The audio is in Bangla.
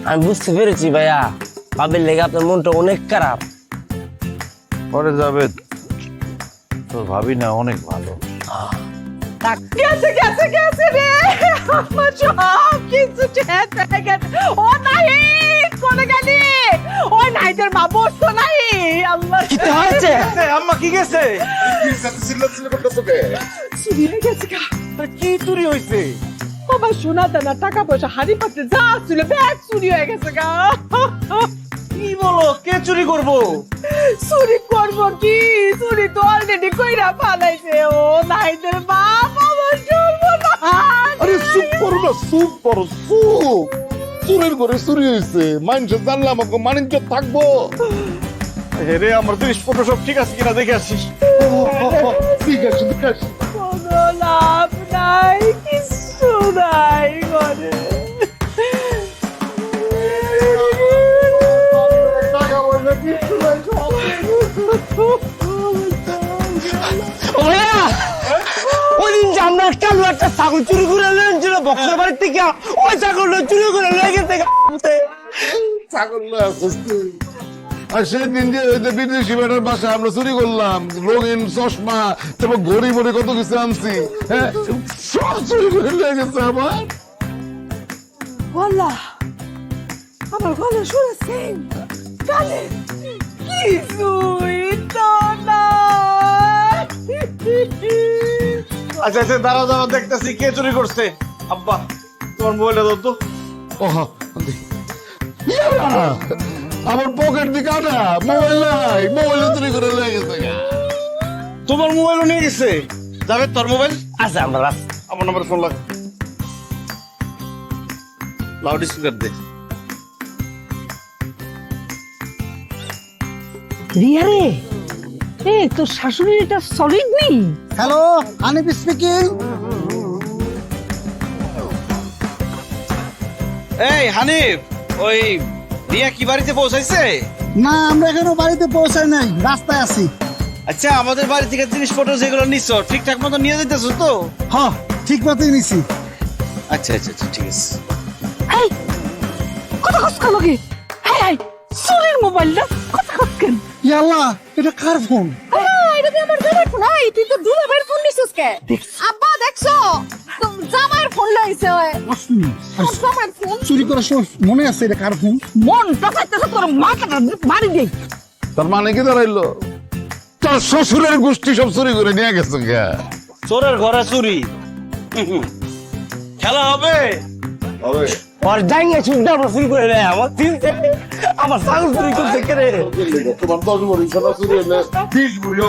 আমি বুঝতে পেরেছি ভাইয়া, বাবির লেগে আপনার মনটা অনেক খারাপ। পরে যাবে তোর ভাবি না অনেক ভালো। গেছে গেছে গেছে রে, আমার সব কিছু শেষ হয়ে গেছে। ও নাই কোনে গেলি? ও নাইদের মা বসতো নাই। আল্লাহ কি হয়েছে? আম্মা কি গেছে? চুরি হয়ে গেছে গা। কি চুরি হয়েছে? আমার সোনা দানা টাকা পয়সা হাড়ি পাত্রে যা ছিল ব্যাগ চুরি হয়ে গেছে গা। কি বলো, কে চুরি করবো? চুরি করবো কি, চুরি তো অলরেডি কইরা পালাইছে। ও নাইদের বাপ আমার সর্বনাশ। আরে চুপ করো না, চুপ করো, চুপ। চুরের ঘরে চুরি হয়েছে, মানুষের জানলে আমাকে মানিজ্য থাকবো। রে আমার জিনিসপত্র সব ঠিক আছে কিনা দেখে আসিস। ঠিক আছে ঠিক আছে। কোনো লাভ নাই, কিছু নাই ঘরে। ভাইয়া, ওই দিন যে আমরা কালু একটা ছাগল চুরি করে নিয়েছিল বক্সের বাড়ির থেকে, ওই ছাগলটা চুরি করে নিয়ে গেছে। ছাগল লয়ে আসছিস তুই। আর সেদিন যে ওই যে বিদেশি বেটার বাসায় আমরা চুরি করলাম, রঙিন চশমা, তারপর ঘড়ি মড়ি কত কিছু আনছি, হ্যাঁ সব চুরি করে নিয়ে গেছে আমার। গলা, আমার গলা শুনেছে কালে কিছুই তো না। আচ্ছা আচ্ছা, দাঁড়াও দাঁড়াও, দেখতেছি কে চুরি করছে। আব্বা তোমার মোবাইলটা দাও তো। ওহা, ইয়ারা, আমার পকেট দিকে আনা মোবাইল নাই, মোবাইল চুরি করে নিয়ে গেছে। তোমার মোবাইলও নিয়ে গেছে? যাবে তোর মোবাইল? আচ্ছা আমরা আমার নাম্বার ফোন লাগ, লাউড স্পিকার দে। রিয়া রে, এ তোর শাশুড়ির এটা সলিড নেই। Hello, Hanif speaking. এই হানিফ, ওই রিয়া কি বাড়িতে পৌঁছাইছে? না, আমরা এখনো বাড়িতে পৌঁছাই নাই, রাস্তায় আছি। আচ্ছা, আমাদের বাড়ি থেকে জিনিসপত্র যেগুলো নিচ্ছ ঠিকঠাক মতো নিয়ে যেতেছো তো? হ্যাঁ, ঠিক মতোই নিছি। আচ্ছা আচ্ছা আচ্ছা, ঠিক আছে। এই কথা কসকা লগে, এই চুরির মোবাইলটা কথা কসকেন। ইয়াল্লা, এটা কার ফোন? এটা দিয়ে আমার জামাইয়ের ফোন। এই তুই তো দুলাভাইয়ের ফোন নিছিস কে? আব্বা দেখছো তো জামাইয়ের ফোন লইছে ওই। আসুন, আর জামাইয়ের ফোন চুরি করার সময় মনে আছে এটা কার ফোন? মন টাকাইতেছে তোর মাথাটা বাড়ি দেই। তার মানে কি দাঁড়াইলো? তোর শ্বশুরের গোষ্ঠী সব চুরি করে নিয়ে গেছে গা। চোরের ঘরে চুরি, খেলা হবে। ওর জাঙ্গে শুনতে আমরা চুরি করে নেয় আমার চিনতে, আমার ছাগল চুরি করছে কে রে? তোমার 10 ভরি সোনা চুরি হলে 20 ভরি